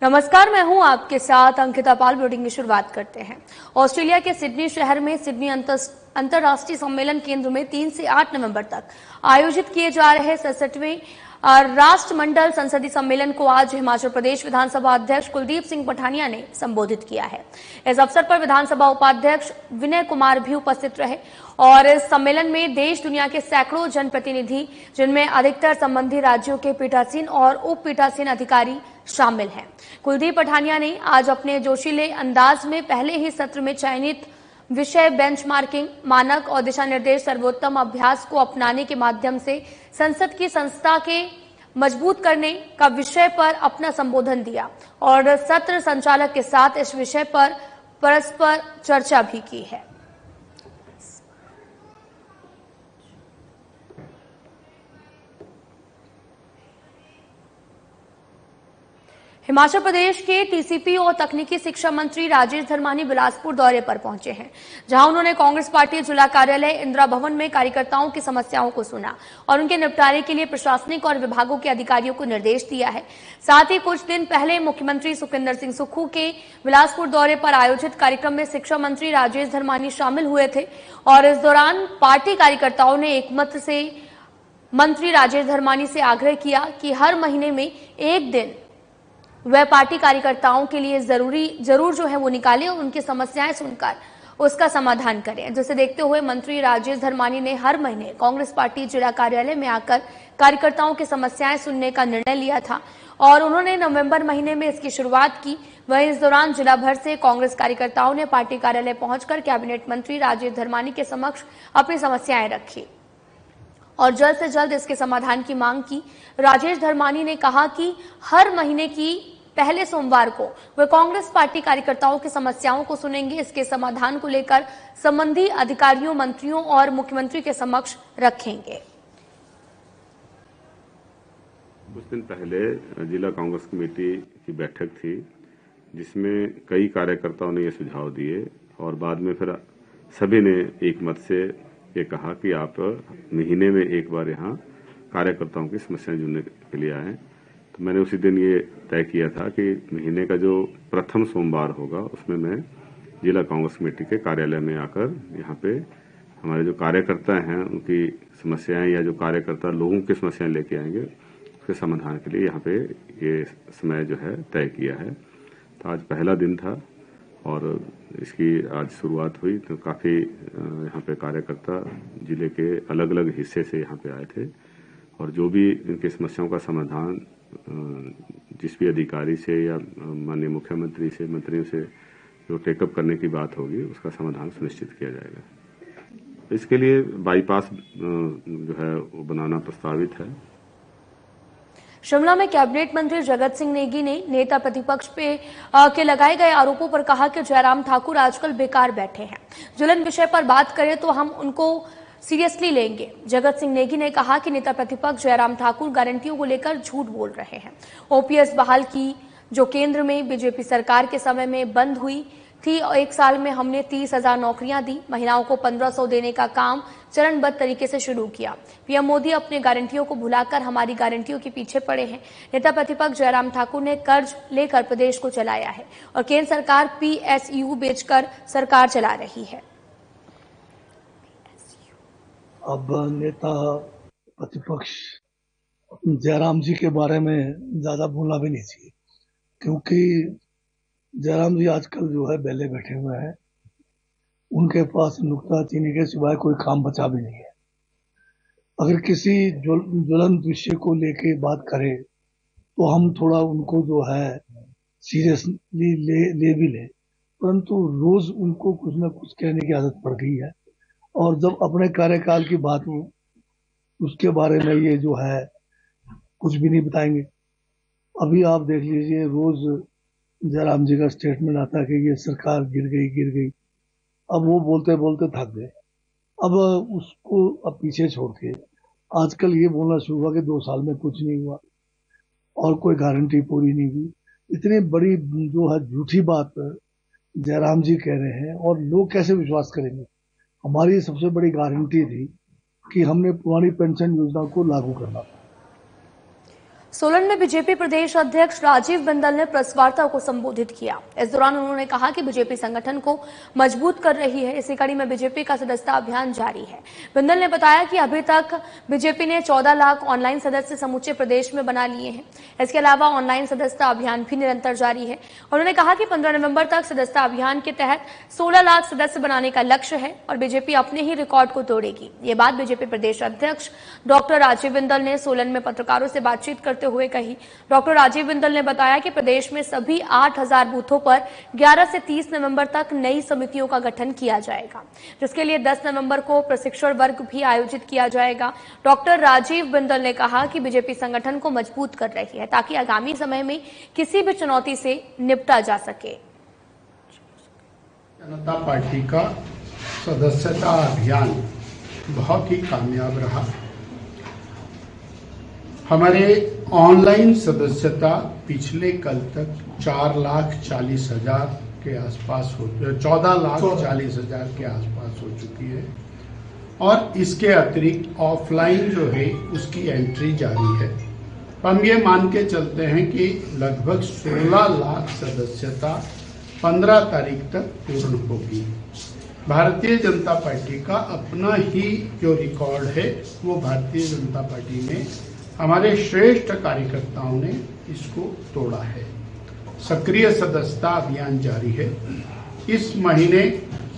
नमस्कार, मैं हूं आपके साथ अंकिता पाल। ब्रीडिंग की शुरुआत करते हैं। ऑस्ट्रेलिया के सिडनी शहर में सिडनी अंतर्राष्ट्रीय सम्मेलन केंद्र में 3 से 8 नवंबर तक आयोजित किए जा रहे 67वें राष्ट्रमंडल संसदीय सम्मेलन को आज हिमाचल प्रदेश विधानसभा अध्यक्ष कुलदीप सिंह पठानिया ने संबोधित किया है। इस अवसर पर विधानसभा उपाध्यक्ष विनय कुमार भी उपस्थित रहे और इस सम्मेलन में देश दुनिया के सैकड़ों जनप्रतिनिधि, जिनमें अधिकतर संबंधी राज्यों के पीठासीन और उप पीठासीन अधिकारी शामिल हैं। कुलदीप पठानिया ने आज अपने जोशीले अंदाज में पहले ही सत्र में चयनित विषय बेंचमार्किंग, मानक और दिशा निर्देश सर्वोत्तम अभ्यास को अपनाने के माध्यम से संसद की संस्था के मजबूत करने का विषय पर अपना संबोधन दिया और सत्र संचालक के साथ इस विषय पर परस्पर चर्चा भी की है। हिमाचल प्रदेश के टीसीपी और तकनीकी शिक्षा मंत्री राजेश धर्मानी बिलासपुर दौरे पर पहुंचे हैं, जहां उन्होंने कांग्रेस पार्टी जिला कार्यालय इंदिरा भवन में कार्यकर्ताओं की समस्याओं को सुना और उनके निपटारे के लिए प्रशासनिक और विभागों के अधिकारियों को निर्देश दिया है। साथ ही कुछ दिन पहले मुख्यमंत्री सुखविंदर सिंह सुक्खू के बिलासपुर दौरे पर आयोजित कार्यक्रम में शिक्षा मंत्री राजेश धर्मानी शामिल हुए थे और इस दौरान पार्टी कार्यकर्ताओं ने एकमत से मंत्री राजेश धर्मानी से आग्रह किया कि हर महीने में एक दिन वह पार्टी कार्यकर्ताओं के लिए जरूर जो है वो निकालें और उनकी समस्याएं सुनकर उसका समाधान करें, जिसे देखते हुए मंत्री राजेश धर्मानी ने हर महीने कांग्रेस पार्टी जिला कार्यालय में आकर कार्यकर्ताओं की समस्याएं सुनने का निर्णय लिया था और उन्होंने नवंबर महीने में इसकी शुरुआत की। वहीं इस दौरान जिला भर से कांग्रेस कार्यकर्ताओं ने पार्टी कार्यालय पहुंचकर कैबिनेट मंत्री राजेश धर्मानी के समक्ष अपनी समस्याएं रखी और जल्द से जल्द इसके समाधान की मांग की। राजेश धर्मानी ने कहा कि हर महीने की पहले सोमवार को वे कांग्रेस पार्टी कार्यकर्ताओं की समस्याओं को सुनेंगे। इसके समाधान को लेकर संबंधी अधिकारियों, मंत्रियों और मुख्यमंत्री के समक्ष रखेंगे। कुछ दिन पहले जिला कांग्रेस कमेटी की बैठक थी, जिसमें कई कार्यकर्ताओं ने ये सुझाव दिए और बाद में फिर सभी ने एक मत से ये कहा कि आप महीने में एक बार यहाँ कार्यकर्ताओं की समस्याएं जुड़ने के लिए आए। तो मैंने उसी दिन ये तय किया था कि महीने का जो प्रथम सोमवार होगा उसमें मैं जिला कांग्रेस कमेटी के कार्यालय में आकर यहाँ पे हमारे जो कार्यकर्ता हैं उनकी समस्याएं या जो कार्यकर्ता लोगों की समस्याएं लेके आएंगे उसके समाधान के लिए यहाँ पे ये समय जो है तय किया है। तो आज पहला दिन था और इसकी आज शुरुआत हुई। तो काफ़ी यहाँ पे कार्यकर्ता जिले के अलग अलग हिस्से से यहाँ पे आए थे और जो भी इनकी समस्याओं का समाधान जिस भी अधिकारी से या माननीय मुख्यमंत्री से, मंत्रियों से जो टेकअप करने की बात होगी उसका समाधान सुनिश्चित किया जाएगा। इसके लिए बाईपास जो है वो बनाना प्रस्तावित है। शिमला में कैबिनेट मंत्री जगत सिंह नेगी ने नेता प्रतिपक्ष पे के लगाए गए आरोपों पर कहा कि जयराम ठाकुर आजकल बेकार बैठे हैं। ज्वलन विषय पर बात करें तो हम उनको सीरियसली लेंगे। जगत सिंह नेगी ने कहा कि नेता प्रतिपक्ष जयराम ठाकुर गारंटियों को लेकर झूठ बोल रहे हैं। ओपीएस बहाल की जो केंद्र में बीजेपी सरकार के समय में बंद हुई थी, 1 साल में हमने 30,000 नौकरियां दी। महिलाओं को 1500 देने का काम चरणबद्ध तरीके से शुरू किया। पीएम मोदी अपने गारंटियों को भुलाकर हमारी गारंटियों के पीछे पड़े हैं। नेता प्रतिपक्ष जयराम ठाकुर ने कर्ज लेकर प्रदेश को चलाया है और केंद्र सरकार पीएसयू बेचकर सरकार चला रही है। अब नेता प्रतिपक्ष जयराम जी के बारे में ज्यादा बोलना भी नहीं चाहिए, क्योंकि जयराम जी आजकल जो है बेले बैठे हुए हैं। उनके पास नुक्ताचीनी के सिवाय कोई काम बचा भी नहीं है। अगर किसी ज्वलंत विषय को लेके बात करें तो हम थोड़ा उनको जो है सीरियसली ले भी ले, परंतु रोज उनको कुछ न कुछ कहने की आदत पड़ गई है और जब अपने कार्यकाल की बात हो उसके बारे में ये जो है कुछ भी नहीं बताएंगे। अभी आप देख लीजिए, रोज जयराम जी का स्टेटमेंट आता है कि ये सरकार गिर गई। अब वो बोलते बोलते थक गए। अब उसको अब पीछे छोड़ के आजकल ये बोलना शुरू हुआ कि 2 साल में कुछ नहीं हुआ और कोई गारंटी पूरी नहीं हुई। इतनी बड़ी जो है झूठी बात जयराम जी कह रहे हैं और लोग कैसे विश्वास करेंगे। हमारी सबसे बड़ी गारंटी थी कि हमने पुरानी पेंशन योजना को लागू करना था। सोलन में बीजेपी प्रदेश अध्यक्ष राजीव बिंदल ने प्रेस वार्ता को संबोधित किया। इस दौरान उन्होंने कहा कि बीजेपी संगठन को मजबूत कर रही है। इसी कड़ी में बीजेपी का सदस्यता अभियान जारी है। बिंदल ने बताया कि अभी तक बीजेपी ने 14 लाख ऑनलाइन सदस्य समूचे प्रदेश में बना लिए हैं। इसके अलावा ऑनलाइन सदस्यता अभियान भी निरंतर जारी है। उन्होंने कहा कि 15 नवंबर तक सदस्यता अभियान के तहत 16 लाख सदस्य बनाने का लक्ष्य है और बीजेपी अपने ही रिकॉर्ड को तोड़ेगी। ये बात बीजेपी प्रदेश अध्यक्ष डॉक्टर राजीव बिंदल ने सोलन में पत्रकारों से बातचीत करते हुए कही। डॉक्टर राजीव बिंदल ने बताया कि प्रदेश में सभी 8000 बूथों पर 11 से 30 नवंबर तक नई समितियों का गठन किया जाएगा, जिसके लिए 10 नवंबर को प्रशिक्षण वर्ग भी आयोजित किया जाएगा। डॉक्टर राजीव बिंदल ने कहा कि बीजेपी संगठन को मजबूत कर रही है ताकि आगामी समय में किसी भी चुनौती से निपटा जा सके। जनता पार्टी का सदस्यता अभियान बहुत ही कामयाब रहा। हमारे ऑनलाइन सदस्यता पिछले कल तक 4,40,000 के आसपास 14,40,000 के आसपास हो चुकी है और इसके अतिरिक्त ऑफलाइन जो है उसकी एंट्री जारी है। हम ये मान के चलते हैं कि लगभग 16 लाख सदस्यता 15 तारीख तक पूर्ण होगी। भारतीय जनता पार्टी का अपना ही जो रिकॉर्ड है वो भारतीय जनता पार्टी ने हमारे श्रेष्ठ कार्यकर्ताओं ने इसको तोड़ा है। सक्रिय सदस्यता अभियान जारी है। इस महीने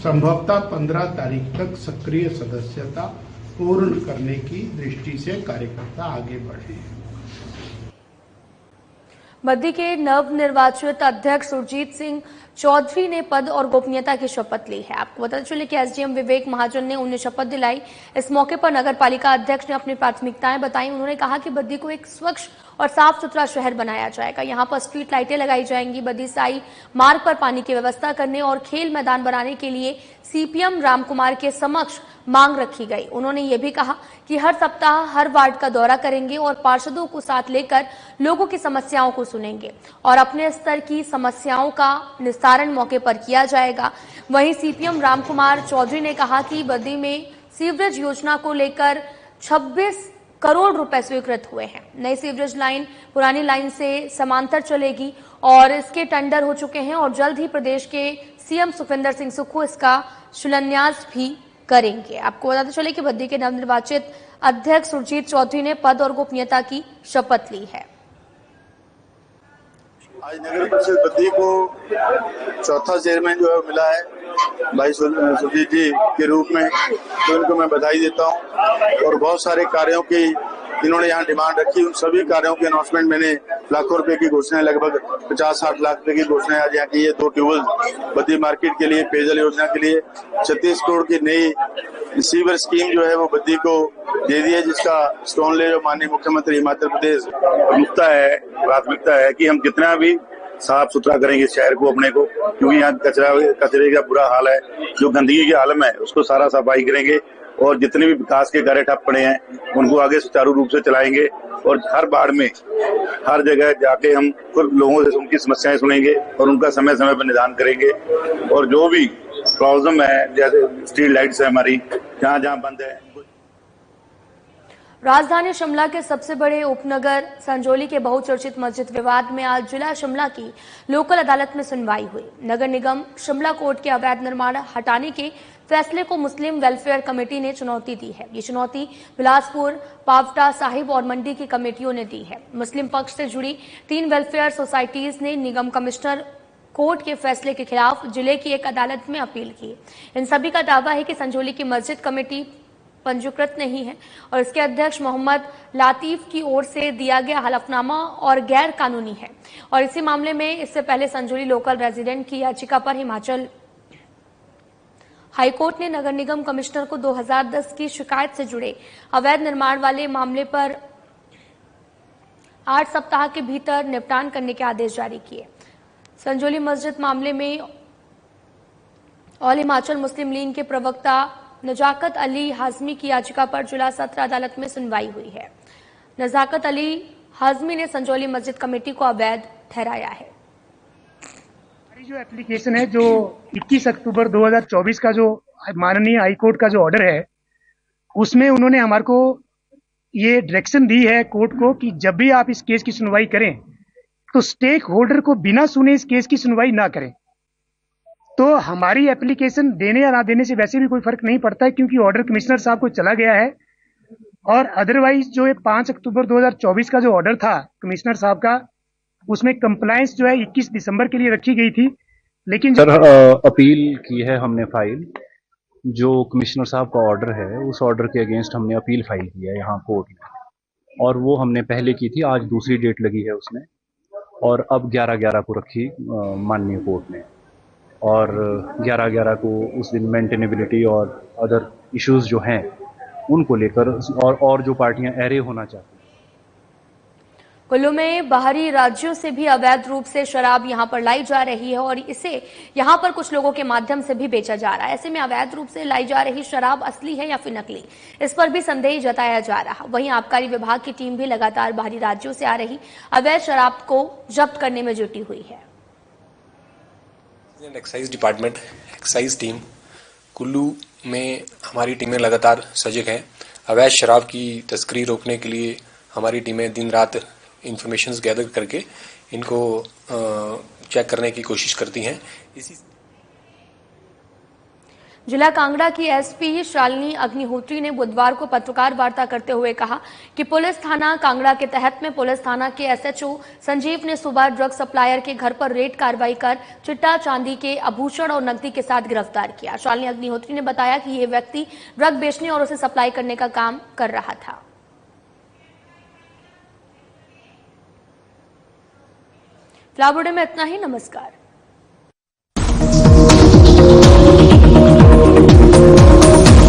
संभवतः 15 तारीख तक सक्रिय सदस्यता पूर्ण करने की दृष्टि से कार्यकर्ता आगे बढ़े हैं। बद्दी के नवनिर्वाचित अध्यक्ष सुरजीत सिंह चौधरी ने पद और गोपनीयता की शपथ ली है। आपको बताते चले कि एसडीएम विवेक महाजन ने उन्हें शपथ दिलाई। इस मौके पर नगर पालिका अध्यक्ष ने अपनी प्राथमिकताएं बताई। उन्होंने कहा कि बद्दी को एक स्वच्छ और साफ सुथरा शहर बनाया जाएगा। यहाँ पर स्ट्रीट लाइटें लगाई जाएंगी। बद्दी साई मार्ग पर पानी की व्यवस्था करने और खेल मैदान बनाने के लिए सीपीएम रामकुमार के समक्ष मांग रखी गई। उन्होंने ये भी कहा कि हर सप्ताह हर वार्ड का दौरा करेंगे और पार्षदों को साथ लेकर लोगों की समस्याओं को सुनेंगे और अपने स्तर की समस्याओं का निस्तारण मौके पर किया जाएगा। वहीं सीपीएम रामकुमार चौधरी ने कहा कि बद्दी में सीवरेज योजना को लेकर 26 करोड़ रुपए स्वीकृत हुए हैं। नई सीवरेज लाइन पुरानी लाइन से समांतर चलेगी और इसके टेंडर हो चुके हैं और जल्द ही प्रदेश के सीएम सुखविंदर सिंह सुक्खू इसका शिलान्यास भी करेंगे। आपको बताते चले कि बद्दी के नवनिर्वाचित अध्यक्ष सुरजीत चौधरी ने पद और गोपनीयता की शपथ ली है। आज नगर परिषद बद्दी को चौथा चेयरमैन जो है मिला है भाई सुरजीत जी के रूप में, तो इनको मैं बधाई देता हूं। और बहुत सारे कार्यों की इन्होंने यहाँ डिमांड रखी, उन सभी कार्यों की अनाउंसमेंट मैंने लाखों रुपए की घोषणाएं, लगभग 50-60 लाख रुपए की घोषणाएं आज यहाँ की है। 2 ट्यूबवेल बद्दी मार्केट के लिए, पेयजल योजना के लिए 36 करोड़ की नई सीवर स्कीम जो है वो बद्दी को दे दी है, जिसका स्टोन ले जो माननीय मुख्यमंत्री हिमाचल प्रदेश प्राथमिकता है कि हम कितना भी साफ सुथरा करेंगे शहर को अपने को, क्योंकि यहाँ कचरे का बुरा हाल है, जो गंदगी के आलम है उसको सारा सफाई करेंगे और जितने भी विकास के कार्य ठप पड़े हैं उनको आगे सुचारू रूप से चलाएंगे और हर बाड़ में हर जगह जाके हम खुद लोगों से उनकी समस्याएं सुनेंगे और उनका समय समय पर निदान करेंगे। और जो भी प्रॉब्लम है, जैसे स्ट्रीट लाइट्स है हमारी जहाँ जहाँ बंद है। राजधानी शिमला के सबसे बड़े उपनगर संजौली के बहुचर्चित मस्जिद विवाद में आज जिला शिमला की लोकल अदालत में सुनवाई हुई। नगर निगम शिमला कोर्ट के अवैध निर्माण हटाने के फैसले को मुस्लिम वेलफेयर कमेटी ने चुनौती दी है। ये चुनौती बिलासपुर, पावटा साहिब और मंडी की कमेटियों ने दी है। मुस्लिम पक्ष से जुड़ी 3 वेलफेयर सोसाइटीज ने निगम कमिश्नर कोर्ट के फैसले के खिलाफ जिले की एक अदालत में अपील की। इन सभी का दावा है कि संजौली की मस्जिद कमेटी पंजीकृत नहीं है और इसके अध्यक्ष मोहम्मद लातीफ की ओर से दिया गया हलफनामा और गैर कानूनी है। और इसी मामले में इससे पहले संजौली लोकल रेजिडेंट की याचिका पर हिमाचल हाईकोर्ट ने नगर निगम कमिश्नर को 2010 की शिकायत से जुड़े अवैध निर्माण वाले मामले पर 8 सप्ताह के भीतर निपटान करने के आदेश जारी किए। संजौली मस्जिद मामले में ऑल हिमाचल मुस्लिम लीग के प्रवक्ता नजाकत अली हाजमी की याचिका पर जिला सत्र अदालत में सुनवाई हुई है। नजाकत अली हाजमी ने संजौली मस्जिद कमेटी को अवैध ठहराया है। हमारी जो एप्लीकेशन है, जो 21 अक्टूबर 2024 का जो माननीय हाईकोर्ट का जो ऑर्डर है, उसमें उन्होंने हमारे को ये डायरेक्शन दी है कोर्ट को कि जब भी आप इस केस की सुनवाई करें तो स्टेक होल्डर को बिना सुने इस केस की सुनवाई ना करें। तो हमारी एप्लीकेशन देने या ना देने से वैसे भी कोई फर्क नहीं पड़ता है, क्योंकि ऑर्डर कमिश्नर साहब को चला गया है। और अदरवाइज जो 5 अक्टूबर 2024 का जो ऑर्डर था कमिश्नर साहब का, उसमें कंप्लायंस जो है 21 दिसंबर के लिए रखी गई थी। लेकिन सर अपील की है हमने फाइल, जो कमिश्नर साहब का ऑर्डर है उस ऑर्डर के अगेंस्ट हमने अपील फाइल की है यहाँ कोर्ट में, और वो हमने पहले की थी, आज दूसरी डेट लगी है उसमें, और अब 11/11 को रखी माननीय कोर्ट ने। और 11/11 को उस दिन मेंटेनेबिलिटी और अदर इश्यूज जो हैं उनको लेकर और जो पार्टियां एरे होना चाहती हैं। कुल्लू में बाहरी राज्यों से भी अवैध रूप से शराब यहां पर लाई जा रही है और इसे यहां पर कुछ लोगों के माध्यम से भी बेचा जा रहा है। ऐसे में अवैध रूप से लाई जा रही शराब असली है या फिर नकली, इस पर भी संदेह जताया जा रहा। वहीं आबकारी विभाग की टीम भी लगातार बाहरी राज्यों से आ रही अवैध शराब को जब्त करने में जुटी हुई है। Excise department, excise team Kullu में हमारी टीमें लगातार सजग हैं। अवैध शराब की तस्करी रोकने के लिए हमारी टीमें दिन रात इंफॉर्मेशंस गैदर करके इनको चेक करने की कोशिश करती हैं। इसी जिला कांगड़ा की एसपी शालिनी अग्निहोत्री ने बुधवार को पत्रकार वार्ता करते हुए कहा कि पुलिस थाना कांगड़ा के तहत में पुलिस थाना के एसएचओ संजीव ने सुबह ड्रग सप्लायर के घर पर रेड कार्रवाई कर चिट्टा, चांदी के आभूषण और नकदी के साथ गिरफ्तार किया। शालिनी अग्निहोत्री ने बताया कि ये व्यक्ति ड्रग बेचने और उसे सप्लाई करने का काम कर रहा था। फ्लावर डे में इतना ही। नमस्कार।